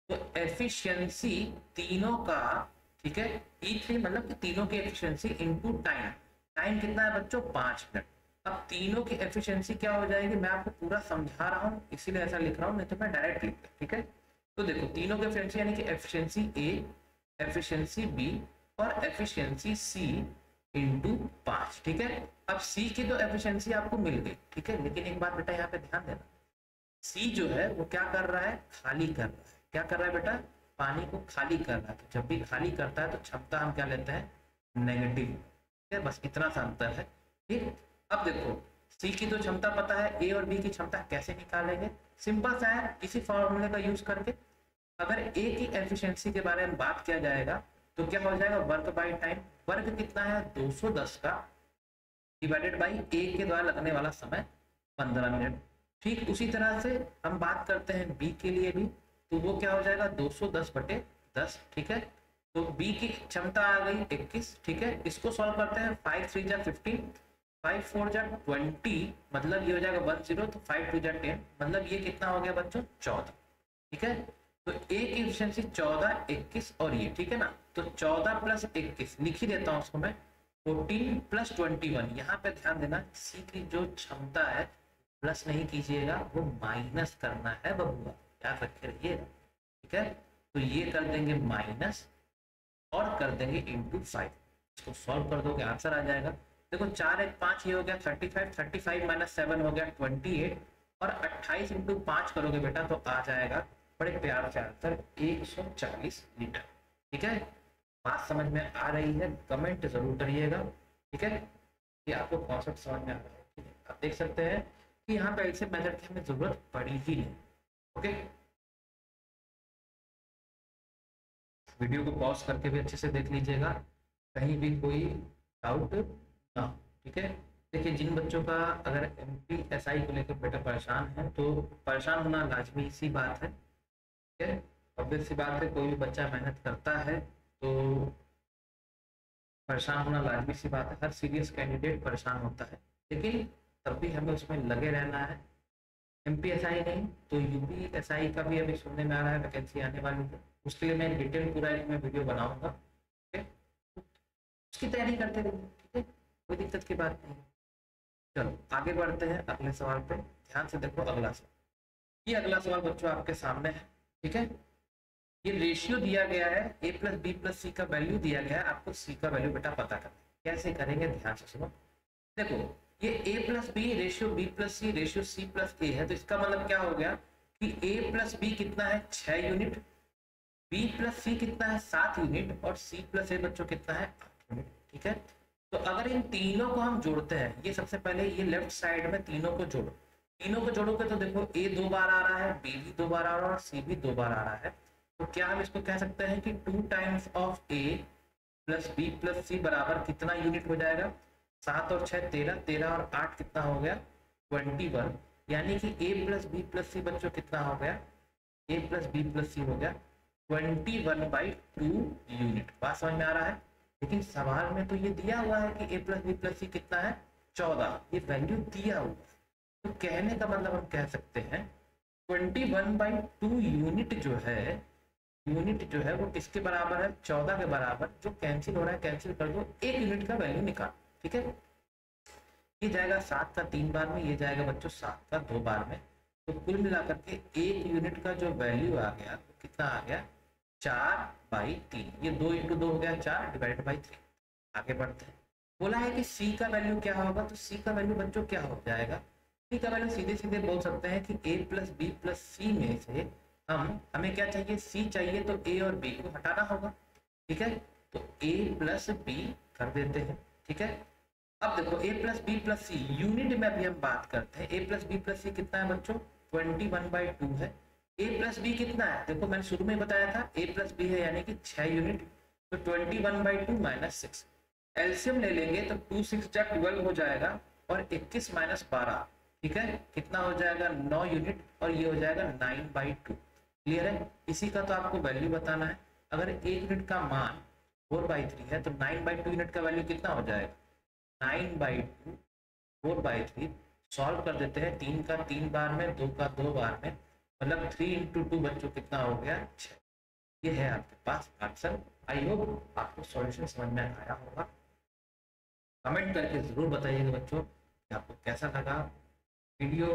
तो एफिशिएंसी तीनों का, ठीक है, E3 मतलब कि तीनों की एफिशिएंसी इनटू टाइम। टाइम कितना है बच्चों? 5 मिनट। अब तीनों की एफिशिएंसी क्या हो जाएगी? मैं आपको पूरा समझा रहा हूँ इसीलिए ऐसा लिख रहा हूँ, नहीं तो मैं डायरेक्ट लिखता। ठीक है, तो देखो तीनों की एफिशिएंसी यानी कि एफिशिएंसी ए, एफिशिएंसी बी और एफिशिएंसी सी इंटू 5। ठीक है, अब सी की तो एफिशिएंसी आपको मिल गई। ठीक है, लेकिन एक बात बेटा यहाँ पे ध्यान देना, सी जो है वो क्या कर रहा है, खाली कर रहा है। क्या कर रहा है बेटा, पानी को खाली कर रहा है। तो जब भी खाली करता है तो क्षमता हम क्या लेते हैं, नेगेटिव। ठीक है, बस इतना सा अंतर है। ठीक, अब देखो सी की तो क्षमता पता है, ए और बी की क्षमता कैसे निकालेंगे, सिंपल सा है, इसी फॉर्मूले का यूज करके। अगर ए की एफिशिएंसी के बारे में बात किया जाएगा तो क्या हो जाएगा, वर्क बाई टाइम। वर्क कितना है 210 का, डिवाइडेड बाई ए के द्वारा लगने वाला समय 15 मिनट। ठीक उसी तरह से हम बात करते हैं बी के लिए भी, तो वो क्या हो जाएगा 210 बटे 10। ठीक है, तो बी की क्षमता आ गई 21। ठीक है, इसको सॉल्व करते हैं, 5 3 जा 15, 5 4 जा 20, मतलब ये हो जाएगा 10, तो 5 2 जा 10, मतलब ये कितना हो गया बच्चों 14। ठीक है, तो ए की एफिशिएंसी 14, 21 और ये, ठीक है ना, तो 14 प्लस 21 लिख ही देता हूँ उसको मैं, 14 प्लस 21। यहाँ पे ध्यान देना, सी की जो क्षमता है प्लस नहीं कीजिएगा, वो माइनस करना है बबुआ, याद रखे रहिएगा। ठीक है, तो ये कर देंगे माइनस और कर देंगे इंटू 5। इसको सॉल्व कर दोगे आंसर आ जाएगा। देखो 4 1 5, ये हो गया 35, 35 माइनस 7 हो गया 28, और 28 इंटू 5 करोगे बेटा तो आ जाएगा बड़े प्यार से आंसर 140 लीटर। ठीक है, बात समझ में आ रही है, कमेंट जरूर करिएगा। ठीक है, कि आपको कॉन्सेप्ट समझ में आ रहा है। ठीक है, आप देख सकते हैं कि यहाँ पे ऐसे मेथड की हमें जरूरत पड़ी ही नहीं। ओके, वीडियो को पॉज करके भी अच्छे से देख लीजिएगा, कहीं भी कोई डाउट ना हो। ठीक है, देखिए जिन बच्चों का अगर MPSI को लेकर बेटा परेशान है तो परेशान होना लाजमी सी बात है। ठीक है, ऑब्वियस सी बात है, कोई भी बच्चा मेहनत करता है तो परेशान होना लाजमी सी बात है, हर सीरियस कैंडिडेट परेशान होता है, लेकिन तब भी हमें उसमें लगे रहना है। MPSI नहीं तो UPSI का भी अभी सुनने में आ रहा है वैकेंसी आने वाली है, उसके लिए मैं डिटेल पूरा एक मैं वीडियो बनाऊंगा। ठीक है, उसकी तैयारी करते रहिए। ठीक है, कोई दिक्कत की बात नहीं है। चलो आगे बढ़ते हैं अगले सवाल पे, ध्यान से देखो अगला सवाल। ये अगला सवाल बच्चों आपके सामने है। ठीक है, ये रेशियो दिया गया है, ए प्लस बी प्लस सी का वैल्यू दिया गया है, आपको सी का वैल्यू बेटा पता करना है। कैसे करेंगे ध्यान से सुनो। देखो ये A plus B ratio B plus C ratio C plus A है, तो इसका मतलब क्या हो गया कि ए प्लस बी कितना है 6 यूनिट, बी प्लस सी कितना है 7 यूनिट, और सी प्लस ए बच्चों कितना है 8 यूनिट। ठीक है, तो अगर इन तीनों को हम जोड़ते हैं, ये सबसे पहले ये लेफ्ट साइड में तीनों को जोड़ो, तीनों को जोड़ोगे तो देखो ए 2 बार आ रहा है, बी भी 2 बार आ रहा है, और सी भी 2 बार आ रहा है। तो क्या हम इसको कह सकते हैं कि 2 times of A plus B plus C बराबर कितना यूनिट हो जाएगा, 7 और 6 13, 13 और 8 कितना हो गया 21, यानी कि ए प्लस बी प्लस सी बच्चों कितना हो गया, ए प्लस बी प्लस सी हो गया 21/2 यूनिट। बात समझ में आ रहा है, लेकिन सवाल में तो ये दिया हुआ है कि ए प्लस बी प्लस सी कितना है 14, ये वैल्यू दिया हुआ है। तो कहने का मतलब हम कह सकते हैं 21/2 यूनिट जो है, यूनिट जो है वो किसके बराबर है 14 के बराबर, जो कैंसिल हो रहा है कैंसिल कर दो, 1 यूनिट का वैल्यू निकाल। ठीक है, ये जाएगा 7 का 3 बार में, ये जाएगा बच्चों 7 का 2 बार में, तो कुल मिलाकर के 1 यूनिट का जो वैल्यू आ गया वो कितना आ गया 4/3, ये 2 × 2 हो गया 4 डिवाइडेड बाई 3। आगे बढ़ते हैं, बोला है कि सी का वैल्यू क्या होगा, तो सी का वैल्यू बच्चों क्या हो जाएगा, सी का वैल्यू सीधे सीधे बोल सकते हैं कि ए प्लस बी प्लस सी में से हमें क्या चाहिए, सी चाहिए, तो ए और बी को हटाना होगा। ठीक है, तो ए प्लस बी कर देते हैं। ठीक है, अब देखो ए प्लस बी प्लस सी यूनिट में अभी हम बात करते हैं, ए प्लस बी प्लस सी कितना है बच्चों 21/2 है। ए प्लस बी कितना है, देखो मैंने शुरू में बताया था ए प्लस बी है यानी कि 6 यूनिट, तो 21/2 माइनस 6, एलसीएम ले लेंगे तो 2 6 जा 12 हो जाएगा, और 21 माइनस 12 ठीक है कितना हो जाएगा 9 यूनिट, और ये हो जाएगा 9/2। क्लियर है, इसी का तो आपको वैल्यू बताना है। अगर 1 यूनिट का मान 4/3 है तो 9/2 यूनिट का वैल्यू कितना हो जाएगा 9/2 4/3। सॉल्व कर देते हैं, 3 का 3 बार में, 2 का 2 बार में, मतलब 3 × 2 बच्चों कितना हो गया 6। ये है आपके पास आंसर। आई होप आपको सॉल्यूशन समझ में आया होगा। कमेंट करके जरूर बताइएगा बच्चों कि आपको कैसा लगा वीडियो,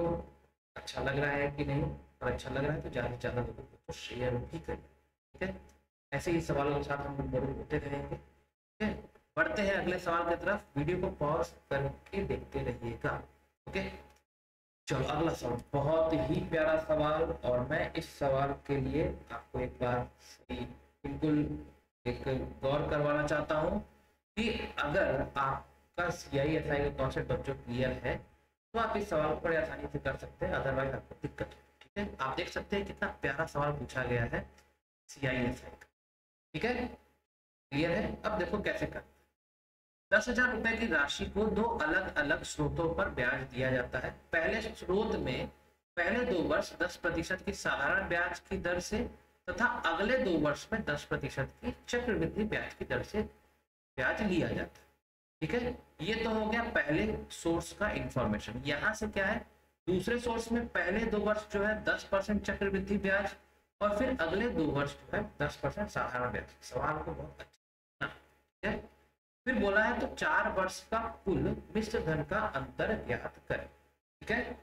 अच्छा लग रहा है कि नहीं, और अच्छा लग रहा है तो ज़्यादा से ज़्यादा लोगों को शेयर भी करें। ठीक है, ऐसे ही सवालों के साथ हम लोग होते रहेंगे। ठीक है, बढ़ते हैं अगले सवाल की तरफ, वीडियो को पॉज करके देखते रहिएगा। ओके। चलो अगला सवाल, बहुत ही प्यारा सवाल, और मैं इस सवाल के लिए आपको एक बार बिल्कुल एक गौर करवाना चाहता हूँ कि अगर आपका CISI का कॉन्सेप्ट बच्चों क्लियर है तो आप इस सवाल को बड़े आसानी से कर सकते हैं, अदरवाइज आपको दिक्कत है। ठीक है, आप देख सकते हैं कितना प्यारा सवाल पूछा गया है CISI का। ठीक है, क्लियर है। अब देखो कैसे कर, 10,000 रुपए की राशि को दो अलग अलग स्रोतों पर ब्याज दिया जाता है। पहले स्रोत में पहले 2 वर्ष 10% की साधारण ब्याज की दर से तथा अगले 2 वर्ष में 10% की चक्रवृद्धि ब्याज की दर से ब्याज लिया जाता है। ठीक है, ये तो हो गया पहले सोर्स का इंफॉर्मेशन। यहाँ से क्या है, दूसरे सोर्स में पहले 2 वर्ष जो है 10% चक्रवृद्धि ब्याज और फिर अगले 2 वर्ष जो है 10% साधारण ब्याज। सवाल को बहुत अच्छा, ठीक है। फिर बोला है तो 4 वर्ष का कुल मिश्र धन का अंतर ज्ञात करें। ठीक है,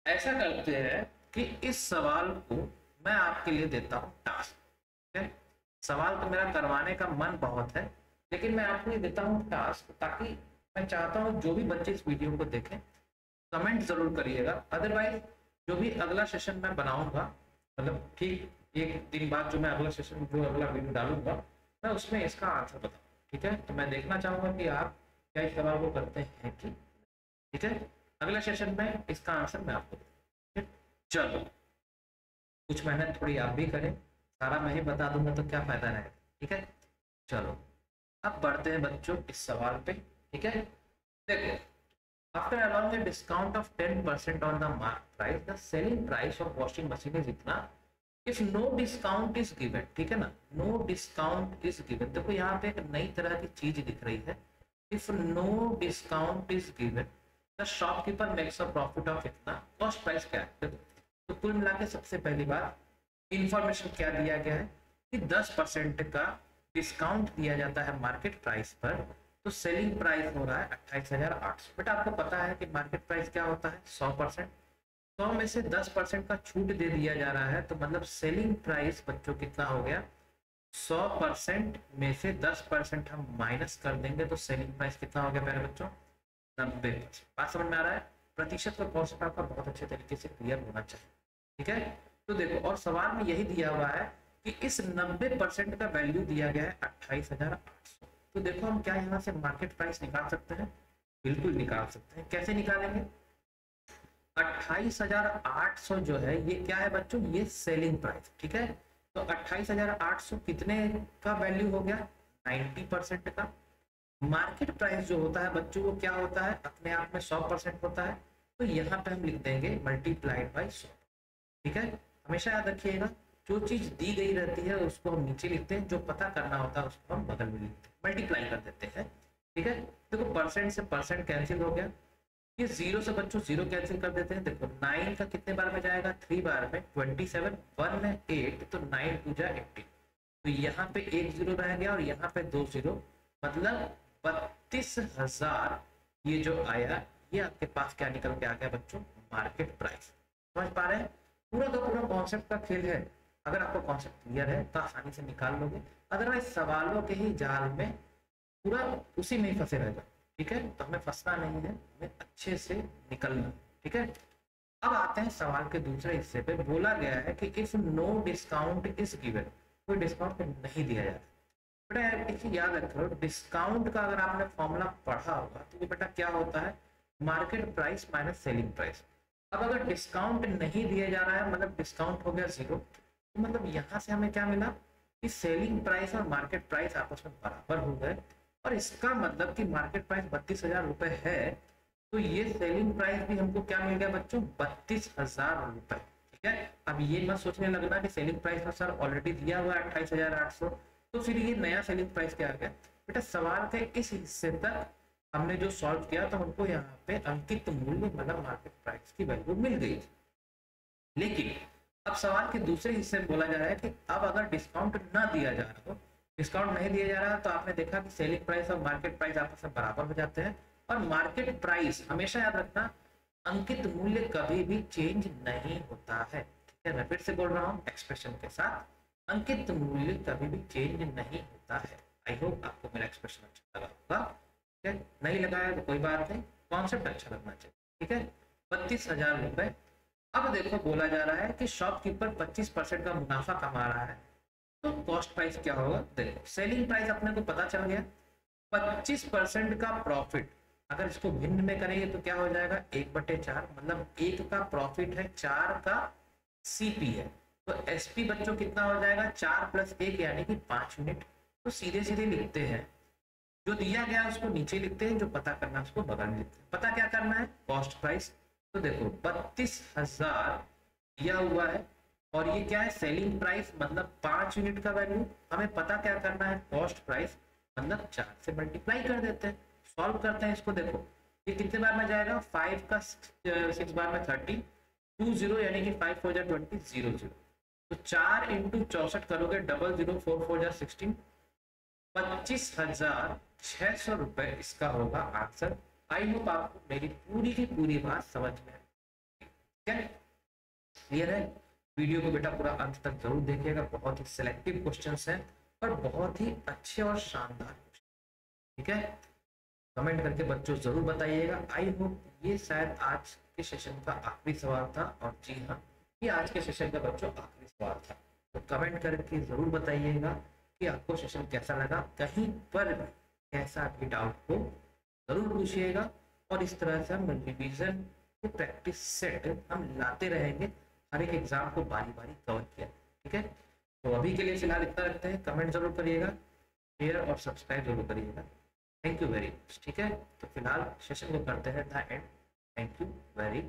ऐसा करते हैं कि इस सवाल को मैं आपके लिए देता हूं टास्क। ठीक है, सवाल तो मेरा करवाने का मन बहुत है, लेकिन मैं आपको ये देता हूं टास्क, ताकि मैं चाहता हूं जो भी बच्चे इस वीडियो को देखें कमेंट जरूर करिएगा। अदरवाइज जो भी अगला सेशन मैं बनाऊंगा, मतलब ठीक 1 दिन बाद जो मैं अगला सेशन जो अगला वीडियो डालूंगा, मैं उसमें इसका आंसर बताऊंगा। ठीक है, तो मैं देखना चाहूंगा कि आप क्या इस सवाल को करते हैं कि, ठीक है, अगला सेशन में इसका आंसर मैं आपको दूंगा। चलो, कुछ मेहनत थोड़ी आप भी करें, सारा मैं ही बता दूंगा तो क्या फायदा रहेगा। ठीक है, चलो अब बढ़ते हैं बच्चों इस सवाल पे। ठीक है, देखो, after allowing a discount of 10% on the mark price, the selling price of washing machine is इतना if no discount is given। ठीक है ना, no discount is given। देखो यहाँ पे एक नई तरह की चीज दिख रही है, if no discount is given the shopkeeper makes a profit of इतना। कॉस्ट प्राइस क्या है, तो कुल मिला के सबसे पहली बार इंफॉर्मेशन क्या दिया गया है कि 10% का डिस्काउंट दिया जाता है मार्केट प्राइस पर, तो सेलिंग प्राइस हो रहा है 28,800। बेटा आपको पता है कि मार्केट प्राइस क्या होता है 100%, 100 में से 10% का छूट दे दिया जा रहा है, तो मतलब सेलिंग प्राइस बच्चों कितना हो गया, 100% में से 10% हम माइनस कर देंगे तो सेलिंग प्राइस कितना हो गया मेरे बच्चों, 90%। बात समझ में आ रहा है, प्रतिशत का कॉन्सेप्ट आपका बहुत अच्छे तरीके से क्लियर होना चाहिए। ठीक है, तो देखो, और सवाल में यही दिया हुआ है कि इस 90% का वैल्यू दिया गया है 28,800। तो देखो हम क्या यहाँ से मार्केट प्राइस निकाल सकते हैं, बिल्कुल निकाल सकते हैं। कैसे निकालेंगे, 28,800 जो है ये क्या है बच्चों, ये सेलिंग प्राइस। ठीक है, तो 28,800 कितने का वैल्यू हो गया, 90% का। मार्केट प्राइस जो होता है बच्चों वो क्या होता है, अपने आप में 100% होता है, तो यहाँ पे हम लिख देंगे मल्टीप्लाइड बाई 100। ठीक है, हमेशा याद रखिएगा, जो चीज दी गई रहती है उसको हम नीचे लिखते हैं, जो पता करना होता है उसको हम बगल में लिखते हैं, मल्टीप्लाई कर देते हैं। ठीक है, देखो परसेंट से परसेंट कैंसिल हो गया, ये 0 से बच्चों 0 कैंसिल कर देते हैं। देखो 9 का कितने बार में जाएगा, 3 बार में, 27, 1 में 8, तो 9 2 जा 18, तो यहाँ पे 1 0 रह गया और यहाँ पे 2 0, मतलब 32,000 ये जो आया, ये आपके पास क्या निकल के आ गया बच्चों, मार्केट प्राइस। समझ पा रहे हैं, पूरा का पूरा कॉन्सेप्ट का खेल है। अगर आपको कॉन्सेप्ट क्लियर है तो आसानी से निकाल लोगे, अदरवाइज सवालों के ही जाल में पूरा उसी में ही फंसे रहेगा। ठीक है, तो हमें फंसना नहीं है, हमें अच्छे से निकलना। ठीक है, अब आते हैं सवाल के दूसरे हिस्से पे। बोला गया है कि if no discount is given, कोई डिस्काउंट नहीं दिया जाता। बेटा यार एक चीज याद रखो, डिस्काउंट का अगर आपने फॉर्मूला पढ़ा होगा तो ये बेटा क्या होता है, market price minus selling price. अब अगर डिस्काउंट नहीं दिया जा रहा है, मतलब डिस्काउंट हो गया 0, तो मतलब यहाँ से हमें क्या मिला कि सेलिंग प्राइस और मार्केट प्राइस आपस में बराबर हो गए, और इसका मतलब कि मार्केट प्राइस 32,000 रुपए है, तो ये सेलिंग प्राइस भी हमको क्या मिल गया बच्चों, 32,000 रुपए। ठीक है, अब ये मत सोचने लगना कि सेलिंग प्राइस का सर ऑलरेडी दिया हुआ है 28,800, तो फिर ये नया सेलिंग प्राइस क्या आ गया। बेटा सवाल के इस हिस्से तक हमने जो सॉल्व किया तो हमको यहाँ पे अंकित मूल्य मतलब मार्केट प्राइस की वैल्यू मिल गई। लेकिन अब सवाल के दूसरे हिस्से में बोला जा रहा है कि अब अगर डिस्काउंट ना दिया जा रहा हो, डिस्काउंट नहीं दिया जा रहा तो आपने देखा कि सेलिंग प्राइस और मार्केट प्राइस आपस में बराबर हो जाते हैं, और मार्केट प्राइस हमेशा याद रखना अंकित मूल्य कभी भी चेंज नहीं होता है। ठीक है, मैं फिर से बोल रहा हूँ एक्सप्रेशन के साथ, अंकित मूल्य कभी भी चेंज नहीं होता है। आई होप आपको मेरा एक्सप्रेशन अच्छा लगा होगा। ठीक है, नहीं लगा है तो कोई बात नहीं, कॉन्सेप्ट अच्छा लगना चाहिए। ठीक है, 32,000 रुपए। अब देखो बोला जा रहा है कि शॉपकीपर 25% का मुनाफा कमा रहा है, तो कॉस्ट प्राइस क्या होगा। देखो सेलिंग प्राइस अपने को पता चल गया, 25% का प्रॉफिट अगर इसको भिन्न में करेंगे तो क्या हो जाएगा, 1/4, मतलब 1 का प्रॉफिट है, 4 का सीपी है, तो एसपी बच्चों कितना हो जाएगा, 4 + 1 यानी कि 5 यूनिट। तो सीधे सीधे लिखते हैं, जो दिया गया उसको नीचे लिखते हैं, जो पता करना है उसको बगल में लिखते हैं। पता क्या करना है, कॉस्ट प्राइस। तो देखो 32,000 दिया हुआ है, और ये क्या है, सेलिंग प्राइस, मतलब 5 यूनिट का वैल्यू। हमें पता क्या करना है, कॉस्ट प्राइस, मतलब 4 से मल्टीप्लाई कर देते हैं, सॉल्व करते हैं इसको। देखो ये कितने बार में जाएगा, 5 का 6 बार में 30, 20 यानी कि 5 4 20, 0 0। तो 4 × 64 करोगे, 00 4 4 16, 25,600 रुपए इसका होगा आंसर। आई होप आपको मेरी पूरी की पूरी बात समझ में आई। ठीक है, क्लियर है। वीडियो को बेटा पूरा अंत तक जरूर देखिएगा, बहुत ही सिलेक्टिव क्वेश्चंस हैं और बहुत ही अच्छे और शानदार क्वेश्चन। ठीक है, कमेंट करके बच्चों जरूर बताइएगा। आई होप ये शायद आज के सेशन का आखिरी सवाल था, और जी हाँ, ये आज के सेशन का बच्चों आखिरी सवाल था। तो कमेंट करके जरूर बताइएगा कि आपको सेशन कैसा लगा। कहीं पर भी कैसा भी डाउट हो जरूर पूछिएगा, और इस तरह से हम रिवीजन के प्रैक्टिस सेट हम लाते रहेंगे, हर एक एग्जाम को बारी बारी कवर किया। ठीक है, तो अभी के लिए फिलहाल इतना रखते हैं। कमेंट जरूर करिएगा, शेयर और सब्सक्राइब जरूर करिएगा। Thank you very much. ठीक है, तो फिलहाल सेशन को करते हैं the end. Thank you very